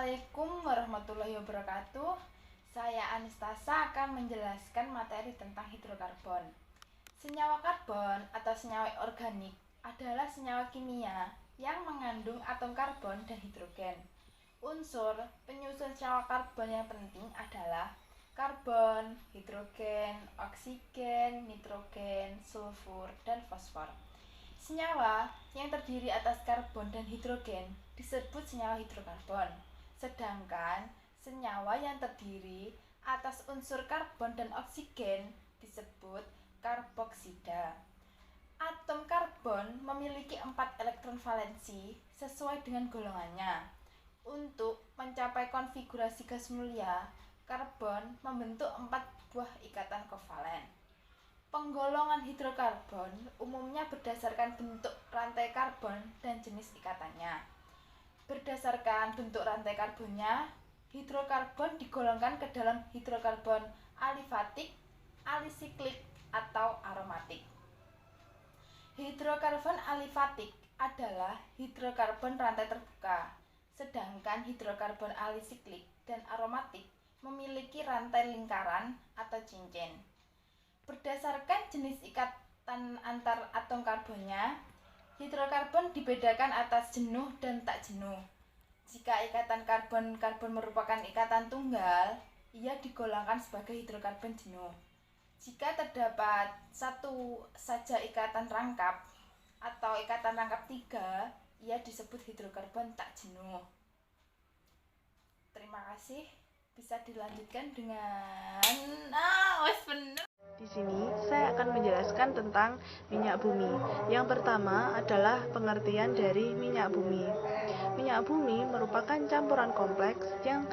Assalamualaikum warahmatullahi wabarakatuh. Saya Anastasa akan menjelaskan materi tentang hidrokarbon. Senyawa karbon atau senyawa organik adalah senyawa kimia yang mengandung atom karbon dan hidrogen. Unsur penyusun senyawa karbon yang penting adalah karbon, hidrogen, oksigen, nitrogen, sulfur, dan fosfor. Senyawa yang terdiri atas karbon dan hidrogen disebut senyawa hidrokarbon. Sedangkan senyawa yang terdiri atas unsur karbon dan oksigen disebut karboksida. Atom karbon memiliki 4 elektron valensi sesuai dengan golongannya. Untuk mencapai konfigurasi gas mulia, karbon membentuk 4 buah ikatan kovalen. Penggolongan hidrokarbon umumnya berdasarkan bentuk rantai karbon dan jenis ikatannya. Berdasarkan bentuk rantai karbonnya, hidrokarbon digolongkan ke dalam hidrokarbon alifatik, alisiklik, atau aromatik. Hidrokarbon alifatik adalah hidrokarbon rantai terbuka, sedangkan hidrokarbon alisiklik dan aromatik memiliki rantai lingkaran atau cincin. Berdasarkan jenis ikatan antar atom karbonnya, hidrokarbon dibedakan atas jenuh dan tak jenuh. Jika ikatan karbon-karbon merupakan ikatan tunggal, ia digolongkan sebagai hidrokarbon jenuh. Jika terdapat satu saja ikatan rangkap atau ikatan rangkap 3, ia disebut hidrokarbon tak jenuh. Terima kasih. Bisa dilanjutkan dengan Di sini saya akan menjelaskan tentang minyak bumi. Yang pertama adalah pengertian dari minyak bumi. Minyak bumi merupakan campuran kompleks yang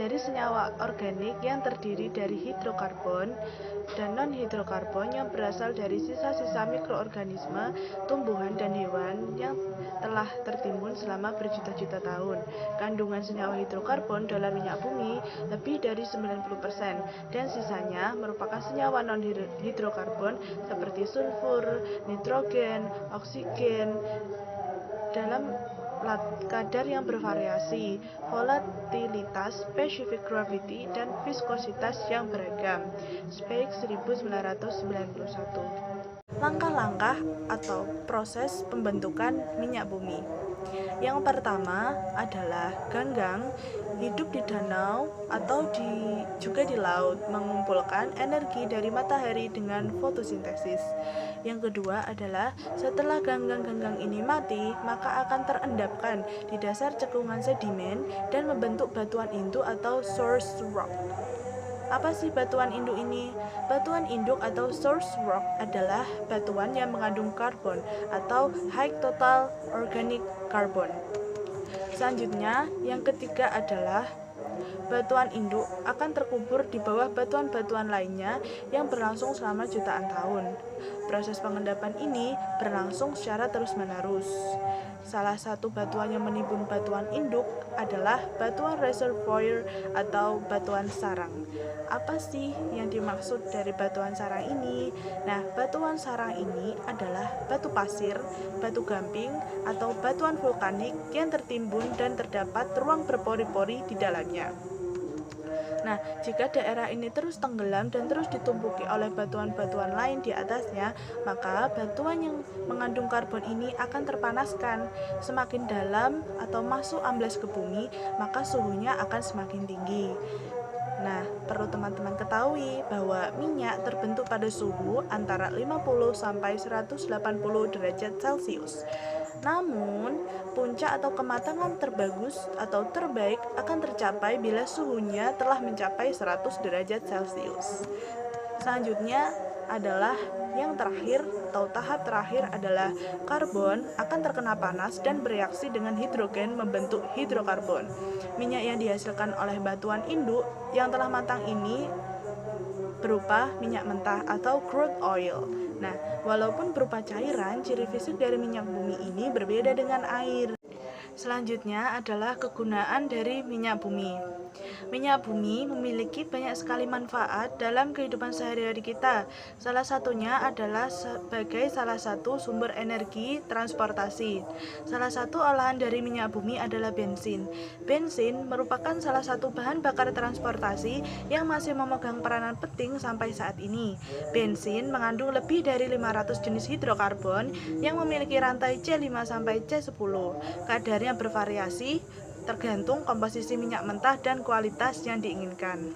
dari senyawa organik yang terdiri dari hidrokarbon dan non-hidrokarbon yang berasal dari sisa-sisa mikroorganisme, tumbuhan, dan hewan yang telah tertimbun selama berjuta-juta tahun. Kandungan senyawa hidrokarbon dalam minyak bumi lebih dari 90% dan sisanya merupakan senyawa non-hidrokarbon seperti sulfur, nitrogen, oksigen dalam kadar yang bervariasi, volatilitas, specific gravity, dan viskositas yang beragam. Speik 1991. Langkah-langkah atau proses pembentukan minyak bumi. Yang pertama adalah ganggang hidup di danau atau juga di laut, mengumpulkan energi dari matahari dengan fotosintesis. Yang kedua adalah setelah ganggang-ganggang ini mati, maka akan terendapkan di dasar cekungan sedimen dan membentuk batuan induk atau source rock. Apa sih batuan induk ini? Batuan induk atau source rock adalah batuan yang mengandung karbon atau high total organic carbon. Selanjutnya, yang ketiga adalah batuan induk akan terkubur di bawah batuan-batuan lainnya yang berlangsung selama jutaan tahun. Proses pengendapan ini berlangsung secara terus-menerus. Salah satu batuan yang menimbun batuan induk adalah batuan reservoir atau batuan sarang. Apa sih yang dimaksud dari batuan sarang ini? Nah, batuan sarang ini adalah batu pasir, batu gamping, atau batuan vulkanik yang tertimbun dan terdapat ruang berpori-pori di dalamnya. Nah, jika daerah ini terus tenggelam dan terus ditumpuki oleh batuan-batuan lain di atasnya, maka batuan yang mengandung karbon ini akan terpanaskan. Semakin dalam atau masuk amblas ke bumi, maka suhunya akan semakin tinggi. Nah, perlu teman-teman ketahui bahwa minyak terbentuk pada suhu antara 50 sampai 180 derajat Celcius. Namun, puncak atau kematangan terbagus atau terbaik akan tercapai bila suhunya telah mencapai 100 derajat Celcius. Selanjutnya adalah yang terakhir atau tahap terakhir adalah karbon akan terkena panas dan bereaksi dengan hidrogen membentuk hidrokarbon. Minyak yang dihasilkan oleh batuan induk yang telah matang ini berupa minyak mentah atau crude oil. Nah, walaupun berupa cairan, ciri fisik dari minyak bumi ini berbeda dengan air. Selanjutnya adalah kegunaan dari minyak bumi. Minyak bumi memiliki banyak sekali manfaat dalam kehidupan sehari-hari kita. Salah satunya adalah sebagai salah satu sumber energi transportasi. Salah satu olahan dari minyak bumi adalah bensin. Bensin merupakan salah satu bahan bakar transportasi yang masih memegang peranan penting sampai saat ini. Bensin mengandung lebih dari 500 jenis hidrokarbon yang memiliki rantai C5 sampai C10. Kadarnya bervariasi tergantung komposisi minyak mentah dan kualitas yang diinginkan.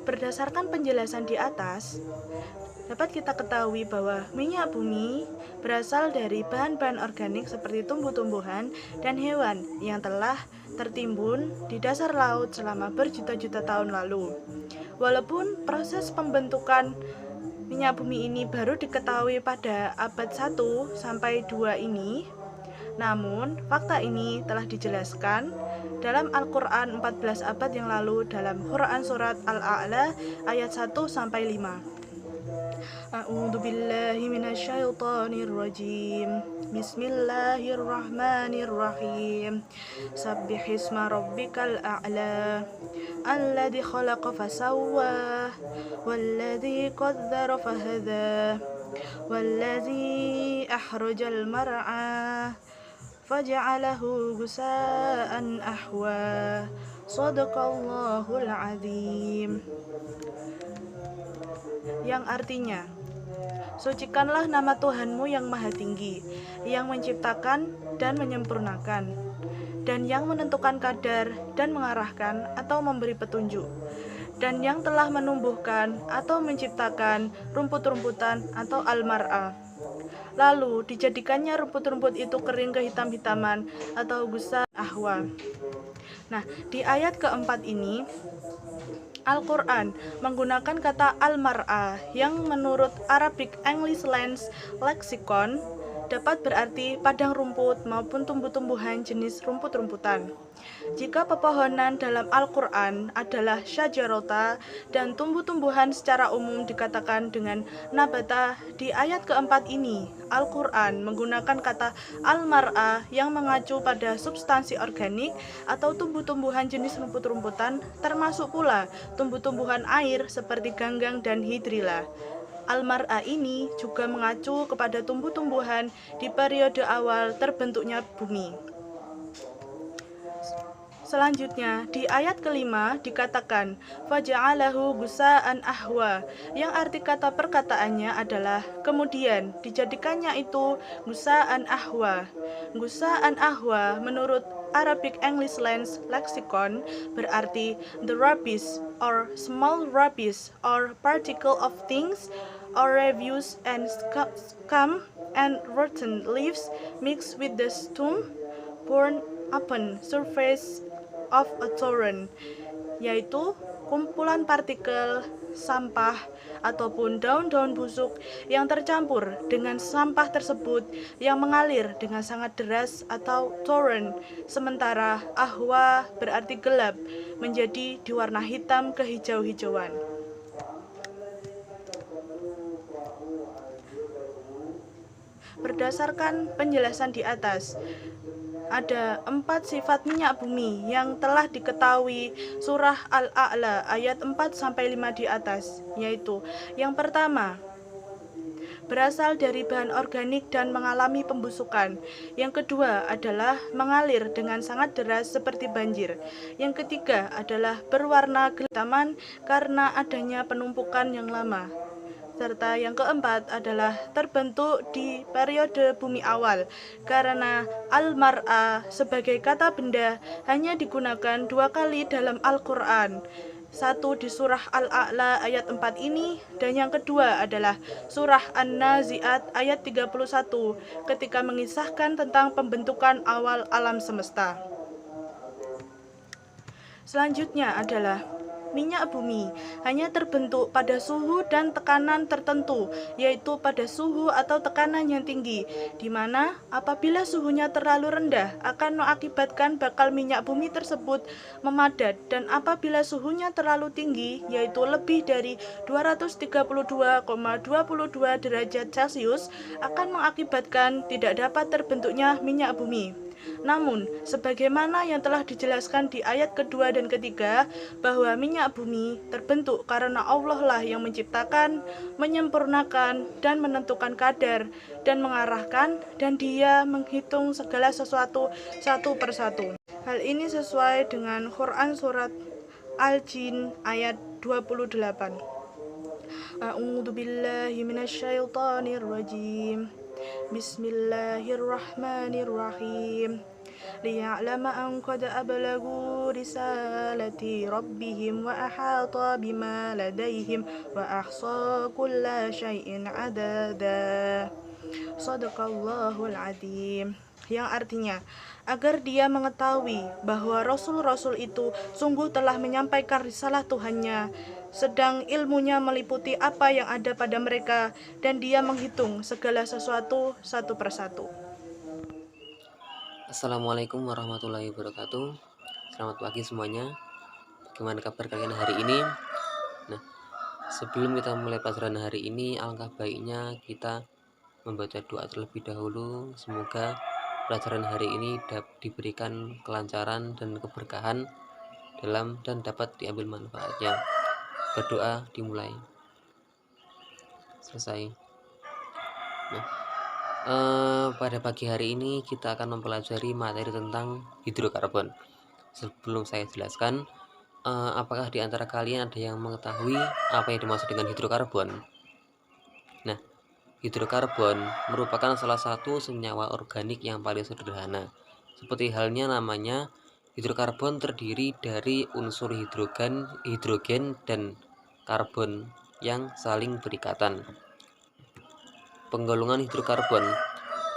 Berdasarkan penjelasan di atas, dapat kita ketahui bahwa minyak bumi berasal dari bahan-bahan organik seperti tumbuh-tumbuhan dan hewan yang telah tertimbun di dasar laut selama berjuta-juta tahun lalu. Walaupun proses pembentukan minyak bumi ini baru diketahui pada abad 1 sampai 2 ini, namun fakta ini telah dijelaskan dalam Al-Quran 14 abad yang lalu dalam Quran Surat Al-A'la ayat 1 sampai 5. A'udzu billahi minasyaitonir rajim. Bismillahirrahmanirrahim. Sabbihisma rabbikal a'la. Alladzi khalaqa fasawwa walladzi qaddara fahada walladzi akhrajal mar'a faj'alahu ghusaa'an ahwa. Shadaqallahul azim. Yang artinya, sucikanlah nama Tuhanmu yang maha tinggi, yang menciptakan dan menyempurnakan, dan yang menentukan kadar dan mengarahkan atau memberi petunjuk, dan yang telah menumbuhkan atau menciptakan rumput-rumputan atau al-mar'a. Lalu dijadikannya rumput-rumput itu kering kehitam-hitaman atau gusa ahwa. Nah, di ayat keempat ini Al-Quran menggunakan kata al-mar'a yang menurut Arabic English Language Lexicon dapat berarti padang rumput maupun tumbuh-tumbuhan jenis rumput-rumputan. Jika pepohonan dalam Al-Quran adalah syajarota dan tumbuh-tumbuhan secara umum dikatakan dengan nabata, di ayat keempat ini Al-Quran menggunakan kata al-mar'a yang mengacu pada substansi organik atau tumbuh-tumbuhan jenis rumput-rumputan, termasuk pula tumbuh-tumbuhan air seperti ganggang dan hidrilla. Al-mar'a ini juga mengacu kepada tumbuh-tumbuhan di periode awal terbentuknya bumi. Selanjutnya, di ayat kelima dikatakan faja'alahu gusa'an ahwa, yang arti kata perkataannya adalah kemudian dijadikannya itu gusa'an ahwa. Gusa'an ahwa menurut Arabic English Language Lexicon berarti the rubbish or small rubbish or particle of things or refuse and scum and rotten leaves mixed with the stone borne upon surface of a torrent, yaitu kumpulan partikel, sampah, ataupun daun-daun busuk yang tercampur dengan sampah tersebut yang mengalir dengan sangat deras atau torrent. Sementara ahwa berarti gelap, menjadi diwarna hitam kehijau-hijauan. Berdasarkan penjelasan di atas, ada 4 sifat minyak bumi yang telah diketahui surah Al-A'la ayat 4-5 di atas, yaitu yang pertama, berasal dari bahan organik dan mengalami pembusukan. Yang kedua adalah mengalir dengan sangat deras seperti banjir. Yang ketiga adalah berwarna kehitaman karena adanya penumpukan yang lama. Serta yang keempat adalah terbentuk di periode bumi awal, karena al-mar'a sebagai kata benda hanya digunakan 2 kali dalam Al-Quran. Satu di surah Al-A'la ayat 4 ini, dan yang kedua adalah surah An-Nazi'at ayat 31 ketika mengisahkan tentang pembentukan awal alam semesta. Selanjutnya adalah minyak bumi hanya terbentuk pada suhu dan tekanan tertentu, yaitu pada suhu atau tekanan yang tinggi, di mana apabila suhunya terlalu rendah akan mengakibatkan bakal minyak bumi tersebut memadat, dan apabila suhunya terlalu tinggi, yaitu lebih dari 232,22 derajat Celcius, akan mengakibatkan tidak dapat terbentuknya minyak bumi. Namun, sebagaimana yang telah dijelaskan di ayat kedua dan ketiga, bahwa minyak bumi terbentuk karena Allah lah yang menciptakan, menyempurnakan, dan menentukan kadar, dan mengarahkan, dan Dia menghitung segala sesuatu satu persatu. Hal ini sesuai dengan Quran Surat Al-Jin ayat 28. A'udzu billahi minasyaitonir rajim. Bismillahirrahmanirrahim. Liya'lama an qad ablagu risalati rabbihim wa ahata bima ladaihim wa ahsa kulla syai'in adada. Shadaqallahul adzim. Yang artinya, agar dia mengetahui bahwa rasul-rasul itu sungguh telah menyampaikan risalah Tuhannya, sedang ilmunya meliputi apa yang ada pada mereka, dan dia menghitung segala sesuatu satu persatu. Assalamualaikum warahmatullahi wabarakatuh. Selamat pagi semuanya. Bagaimana kabar kalian hari ini? Nah, sebelum kita mulai pelajaran hari ini, alangkah baiknya kita membaca doa terlebih dahulu. Semoga pelajaran hari ini diberikan kelancaran dan keberkahan dan dapat diambil manfaatnya. Berdoa dimulai. Selesai. Nah, pada pagi hari ini kita akan mempelajari materi tentang hidrokarbon. Sebelum saya jelaskan, apakah di antara kalian ada yang mengetahui apa yang dimaksud dengan hidrokarbon? Nah, hidrokarbon merupakan salah satu senyawa organik yang paling sederhana. Seperti halnya namanya, hidrokarbon terdiri dari unsur hidrogen dan karbon yang saling berikatan. Penggolongan hidrokarbon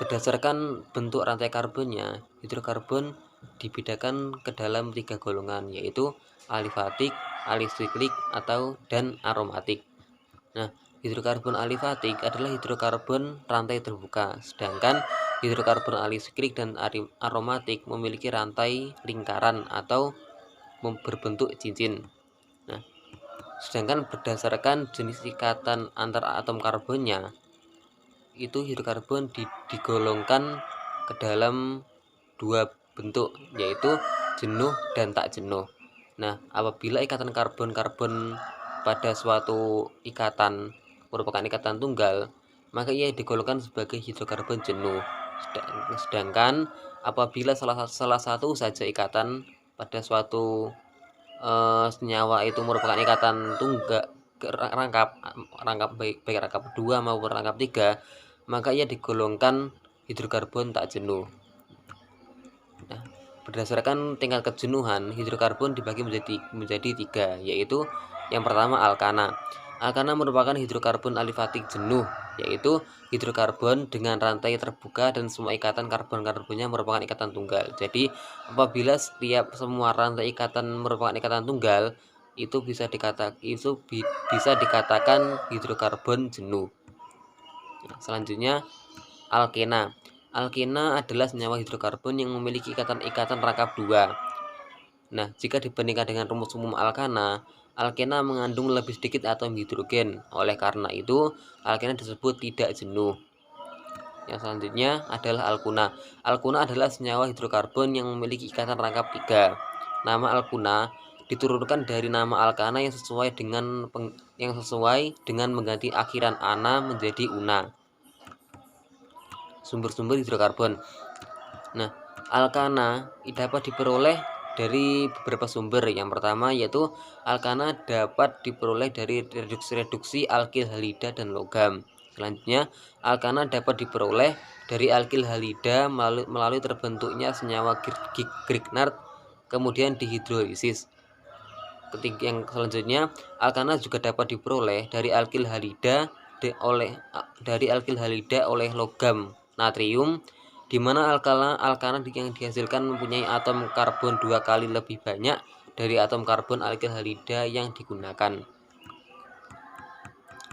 berdasarkan bentuk rantai karbonnya, hidrokarbon dibedakan ke dalam 3 golongan, yaitu alifatik, alisiklik, dan aromatik. Nah, hidrokarbon alifatik adalah hidrokarbon rantai terbuka, sedangkan hidrokarbon alisiklik dan aromatik memiliki rantai lingkaran atau berbentuk cincin. Nah, sedangkan berdasarkan jenis ikatan antar atom karbonnya, itu hidrokarbon digolongkan ke dalam 2 bentuk, yaitu jenuh dan tak jenuh. Nah, apabila ikatan karbon-karbon pada suatu ikatan merupakan ikatan tunggal, maka ia digolongkan sebagai hidrokarbon jenuh. Sedangkan apabila salah satu saja ikatan pada suatu senyawa itu merupakan ikatan tunggal rangkap baik rangkap 2 maupun rangkap 3, maka ia digolongkan hidrokarbon tak jenuh. Nah, berdasarkan tingkat kejenuhan, hidrokarbon dibagi menjadi 3, yaitu yang pertama alkana. Alkana merupakan hidrokarbon alifatik jenuh, yaitu hidrokarbon dengan rantai terbuka dan semua ikatan karbon-karbonnya merupakan ikatan tunggal. Jadi, apabila semua rantai ikatan merupakan ikatan tunggal, itu bisa dikatakan hidrokarbon jenuh. Selanjutnya, alkena. Alkena adalah senyawa hidrokarbon yang memiliki ikatan rangkap 2. Nah, jika dibandingkan dengan rumus umum alkena mengandung lebih sedikit atom hidrogen. Oleh karena itu, alkena disebut tidak jenuh. Yang selanjutnya adalah alkuna. Alkuna adalah senyawa hidrokarbon yang memiliki ikatan rangkap 3. Nama alkuna diturunkan dari nama alkana yang sesuai dengan mengganti akhiran ana menjadi una. Sumber-sumber hidrokarbon. Nah, alkana dapat diperoleh dari beberapa sumber. Yang pertama yaitu alkana dapat diperoleh dari reduksi alkil halida dan logam. Selanjutnya, alkana dapat diperoleh dari alkil halida melalui terbentuknya senyawa Grignard kemudian dihidrolisis. Yang selanjutnya, alkana juga dapat diperoleh dari alkil halida oleh logam natrium, di mana alkana yang dihasilkan mempunyai atom karbon 2 kali lebih banyak dari atom karbon alkil halida yang digunakan.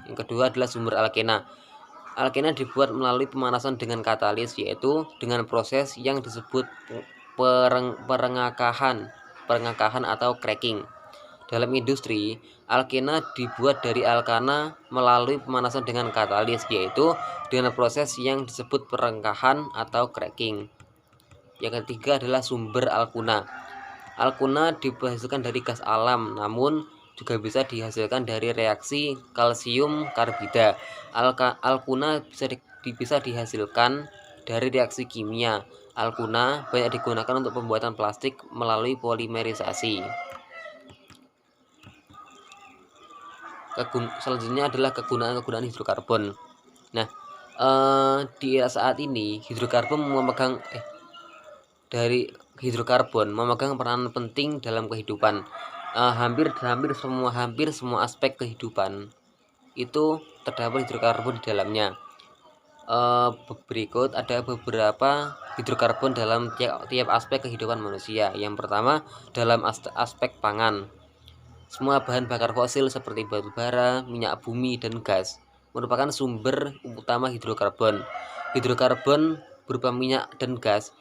Yang kedua adalah sumber alkena. Alkena dibuat melalui pemanasan dengan katalis, yaitu dengan proses yang disebut perengakahan atau cracking. Dalam industri, alkena dibuat dari alkana melalui pemanasan dengan katalis, yaitu dengan proses yang disebut perengkahan atau cracking. Yang ketiga adalah sumber alkuna. Alkuna dihasilkan dari gas alam, namun juga bisa dihasilkan dari reaksi kalsium karbida. Alkuna bisa dihasilkan dari reaksi kimia. Alkuna banyak digunakan untuk pembuatan plastik melalui polimerisasi. Selanjutnya adalah kegunaan hidrokarbon. Nah, di era saat ini hidrokarbon memegang peranan penting dalam kehidupan. Hampir semua aspek kehidupan itu terdapat hidrokarbon di dalamnya. Berikut ada beberapa hidrokarbon dalam tiap aspek kehidupan manusia. Yang pertama, dalam aspek pangan. Semua bahan bakar fosil seperti batu bara, minyak bumi, dan gas merupakan sumber utama hidrokarbon. Hidrokarbon berupa minyak dan gas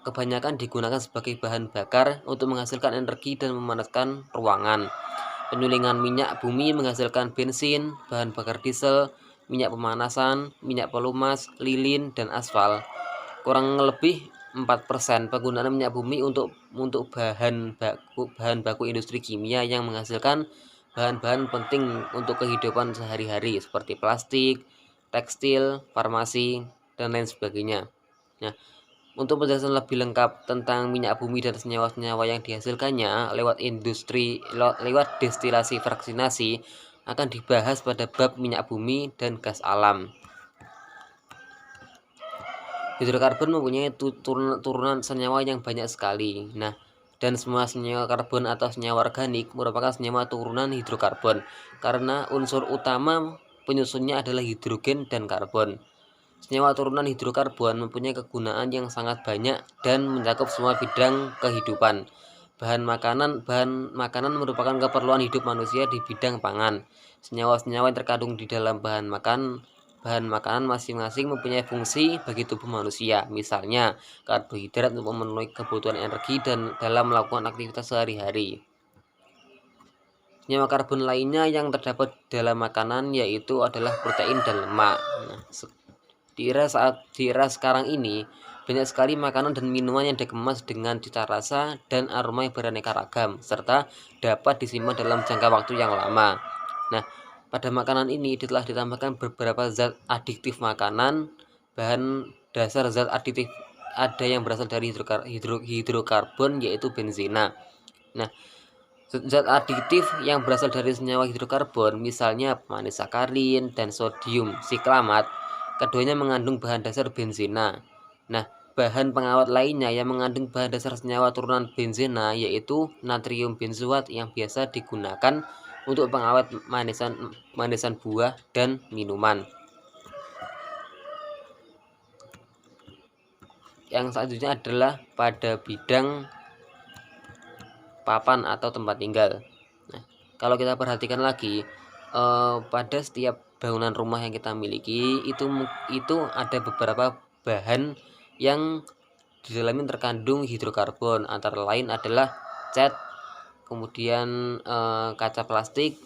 kebanyakan digunakan sebagai bahan bakar untuk menghasilkan energi dan memanaskan ruangan. Penyulingan minyak bumi menghasilkan bensin, bahan bakar diesel, minyak pemanasan, minyak pelumas, lilin, dan aspal. Kurang lebih 4% penggunaan minyak bumi untuk bahan baku industri kimia yang menghasilkan bahan-bahan penting untuk kehidupan sehari-hari seperti plastik, tekstil, farmasi, dan lain sebagainya. Nah, untuk penjelasan lebih lengkap tentang minyak bumi dan senyawa-senyawa yang dihasilkannya lewat destilasi fraksinasi akan dibahas pada bab minyak bumi dan gas alam. Hidrokarbon mempunyai turunan senyawa yang banyak sekali. Nah, dan semua senyawa karbon atau senyawa organik merupakan senyawa turunan hidrokarbon karena unsur utama penyusunnya adalah hidrogen dan karbon. Senyawa turunan hidrokarbon mempunyai kegunaan yang sangat banyak dan mencakup semua bidang kehidupan. Bahan makanan merupakan keperluan hidup manusia di bidang pangan. Senyawa-senyawa yang terkandung di dalam bahan makanan masing-masing mempunyai fungsi bagi tubuh manusia. Misalnya, karbohidrat untuk memenuhi kebutuhan energi dan dalam melakukan aktivitas sehari-hari. Senyawa karbon lainnya yang terdapat dalam makanan yaitu adalah protein dan lemak. Nah, di era sekarang ini banyak sekali makanan dan minuman yang dikemas dengan cita rasa dan aroma yang beraneka ragam serta dapat disimpan dalam jangka waktu yang lama. Nah, pada makanan ini telah ditambahkan beberapa zat adiktif makanan. Bahan dasar zat adiktif ada yang berasal dari hidrokarbon yaitu benzena. Nah, zat adiktif yang berasal dari senyawa hidrokarbon misalnya pemanis sakarin dan sodium siklamat, keduanya mengandung bahan dasar benzena. Nah, bahan pengawet lainnya yang mengandung bahan dasar senyawa turunan benzena yaitu natrium benzoat yang biasa digunakan untuk pengawet manisan buah dan minuman. Yang selanjutnya adalah pada bidang papan atau tempat tinggal. Nah, kalau kita perhatikan lagi, pada setiap bangunan rumah yang kita miliki itu ada beberapa bahan yang di dalamnya terkandung hidrokarbon, antara lain adalah cat, kemudian kaca plastik,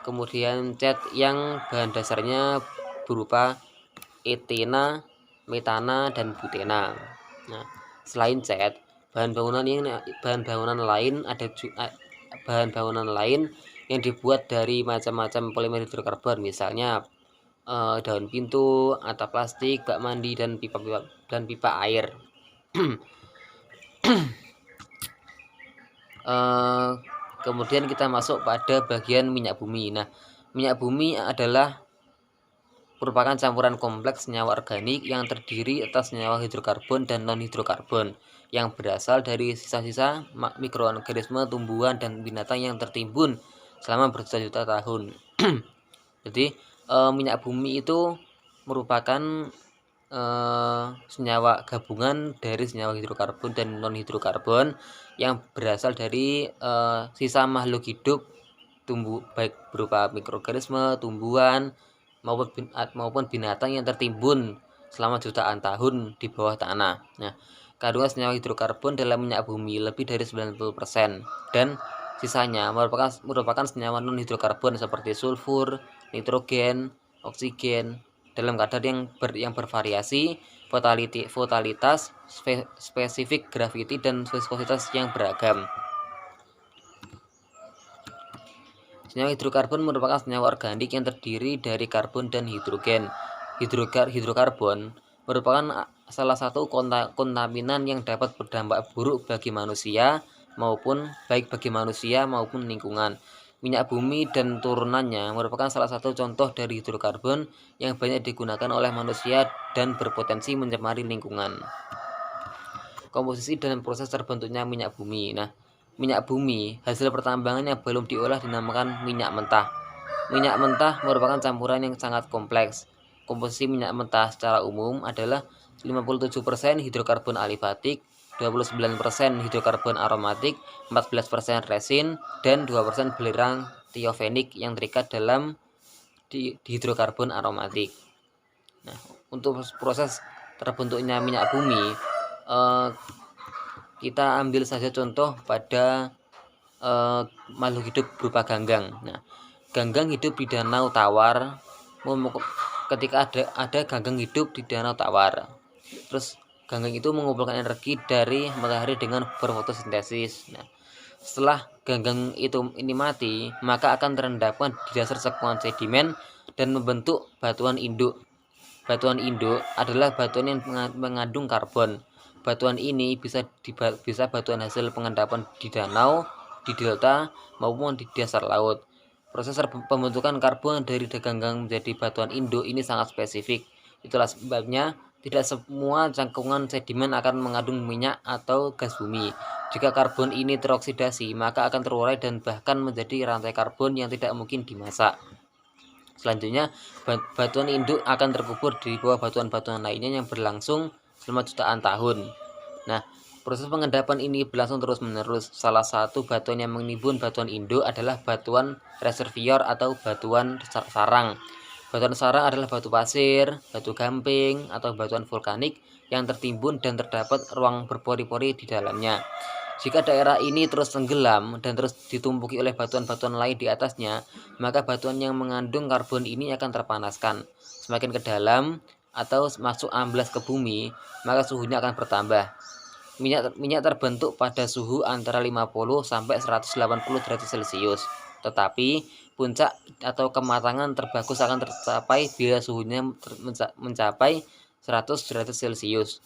kemudian cat yang bahan dasarnya berupa etena, metana, dan butena. Nah, selain cat, bahan bangunan lain yang dibuat dari macam-macam polimer hidrokarbon, misalnya daun pintu, atap plastik, bak mandi, dan pipa air. Kemudian kita masuk pada bagian minyak bumi. Nah, minyak bumi merupakan campuran kompleks senyawa organik yang terdiri atas senyawa hidrokarbon dan non-hidrokarbon yang berasal dari sisa-sisa mikroorganisme, tumbuhan, dan binatang yang tertimbun selama berjuta-juta tahun. Jadi, minyak bumi itu merupakan senyawa gabungan dari senyawa hidrokarbon dan non-hidrokarbon yang berasal dari sisa makhluk hidup baik berupa mikroorganisme, tumbuhan, maupun binatang yang tertimbun selama jutaan tahun di bawah tanah. Nah, kandungan senyawa hidrokarbon dalam minyak bumi lebih dari 90% dan sisanya merupakan senyawa non hidrokarbon seperti sulfur, nitrogen, oksigen dalam kadar yang bervariasi volatility, spesifik gravity, dan viskositas yang beragam. Senyawa hidrokarbon merupakan senyawa organik yang terdiri dari karbon dan hidrogen. Hidrokarbon merupakan salah satu kontaminan yang dapat berdampak buruk bagi manusia maupun lingkungan. Minyak bumi dan turunannya merupakan salah satu contoh dari hidrokarbon yang banyak digunakan oleh manusia dan berpotensi mencemari lingkungan. Komposisi dan proses terbentuknya minyak bumi. Nah, minyak bumi hasil pertambangan yang belum diolah dinamakan minyak mentah. Minyak mentah merupakan campuran yang sangat kompleks. Komposisi minyak mentah secara umum adalah 57% hidrokarbon alifatik, 29% hidrokarbon aromatik, 14% resin, dan 2% belerang tiofenik yang terikat dalam hidrokarbon aromatik. Nah, untuk proses terbentuknya minyak bumi, kita ambil saja contoh pada makhluk hidup berupa ganggang. Nah, ganggang hidup di danau tawar. Ketika ada ganggang hidup di danau tawar, terus ganggang itu mengumpulkan energi dari matahari dengan berfotosintesis. Nah, setelah ganggang ini mati, maka akan terendapkan di dasar sekuan sedimen dan membentuk batuan induk. Batuan induk adalah batuan yang mengandung karbon. Batuan ini bisa batuan hasil pengendapan di danau, di delta, maupun di dasar laut. Proses pembentukan karbon dari ganggang menjadi batuan induk ini sangat spesifik. Itulah sebabnya tidak semua cangkungan sedimen akan mengandung minyak atau gas bumi. Jika karbon ini teroksidasi, maka akan terurai dan bahkan menjadi rantai karbon yang tidak mungkin dimasak. Selanjutnya, batuan induk akan terkubur di bawah batuan-batuan lainnya yang berlangsung selama jutaan tahun. Nah, proses pengendapan ini berlangsung terus-menerus. Salah satu batuan yang menimbun batuan induk adalah batuan reservoir atau batuan sarang. Batuan sarang adalah batu pasir, batu gamping, atau batuan vulkanik yang tertimbun dan terdapat ruang berpori-pori di dalamnya. Jika daerah ini terus tenggelam dan terus ditumpuki oleh batuan-batuan lain di atasnya, maka batuan yang mengandung karbon ini akan terpanaskan. Semakin ke dalam atau masuk amblas ke bumi, maka suhunya akan bertambah. Minyak terbentuk pada suhu antara 50 sampai 180 derajat Celcius. Tetapi puncak atau kematangan terbagus akan tercapai bila suhunya mencapai 100 derajat Celcius.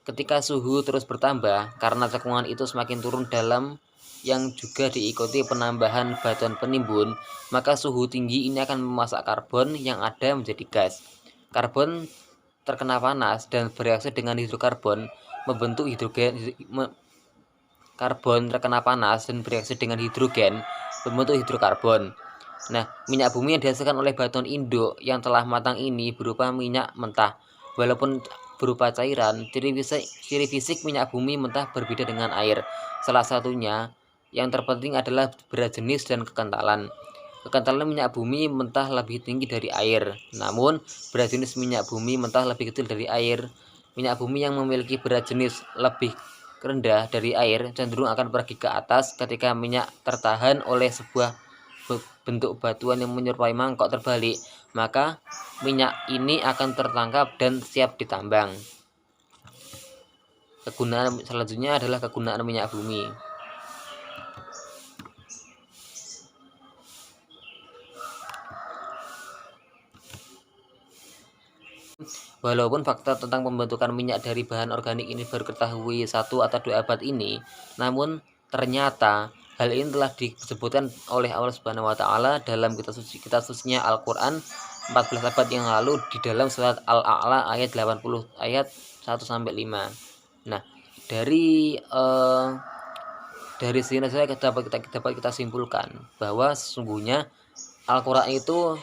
Ketika suhu terus bertambah, karena cekungan itu semakin turun dalam yang juga diikuti penambahan batuan penimbun, maka suhu tinggi ini akan memasak karbon yang ada menjadi gas. Karbon terkena panas dan bereaksi dengan hidrokarbon membentuk karbon terkena panas dan bereaksi dengan hidrogen membentuk hidrokarbon. Nah, minyak bumi yang dihasilkan oleh batuan induk yang telah matang ini berupa minyak mentah. Walaupun berupa cairan, ciri fisik minyak bumi mentah berbeda dengan air. Salah satunya yang terpenting adalah berat jenis dan kekentalan. Kekentalan minyak bumi mentah lebih tinggi dari air, namun berat jenis minyak bumi mentah lebih kecil dari air. Minyak bumi yang memiliki berat jenis lebih rendah dari air cenderung akan pergi ke atas ketika minyak tertahan oleh sebuah bentuk batuan yang menyerupai mangkok terbalik, maka minyak ini akan tertangkap dan siap ditambang. Kegunaan selanjutnya adalah kegunaan minyak bumi. Walaupun fakta tentang pembentukan minyak dari bahan organik ini baru diketahui 1 atau 2 abad ini, namun ternyata hal ini telah disebutkan oleh Allah Subhanahu wa taala dalam kitab sucinya Al-Qur'an 14 abad yang lalu di dalam surat Al-A'la ayat 80 ayat 1 sampai 5. Nah, dari sini saja dapat kita simpulkan bahwa sesungguhnya Al-Qur'an itu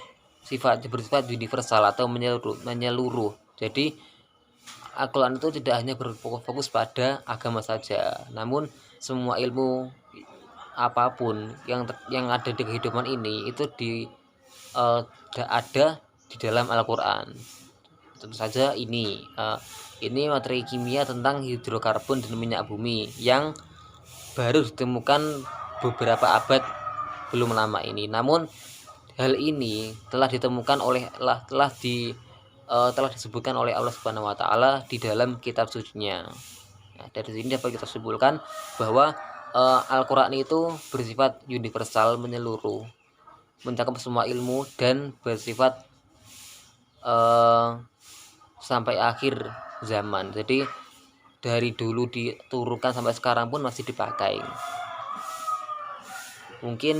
bersifat universal atau menyeluruh. Jadi Al-Quran itu tidak hanya berfokus pada agama saja, namun semua ilmu apapun yang ada di kehidupan ini itu ada di dalam Al-Quran. Tentu saja ini materi kimia tentang hidrokarbon dan minyak bumi yang baru ditemukan beberapa abad belum lama ini. Namun hal ini telah ditemukan telah disebutkan oleh Allah Subhanahu wa taala di dalam kitab sucinya. Nah, dari sini dapat kita simpulkan bahwa Al-Qur'an itu bersifat universal, menyeluruh, mencakup semua ilmu dan bersifat sampai akhir zaman. Jadi dari dulu diturunkan sampai sekarang pun masih dipakai. Mungkin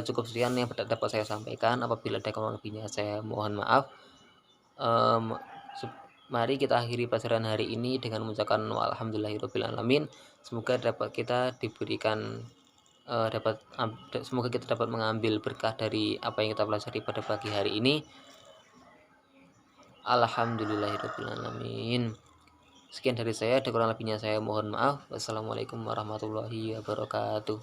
cukup sekian yang dapat saya sampaikan. Apabila ada kurang lebihnya saya mohon maaf. Mari kita akhiri pelajaran hari ini dengan mengucapkan walhamdulillahirabbil alamin. Semoga kita dapat mengambil berkah dari apa yang kita pelajari pada pagi hari ini. Alhamdulillahirabbil alamin. Sekian dari saya, ada kurang lebihnya saya mohon maaf. Wassalamualaikum warahmatullahi wabarakatuh.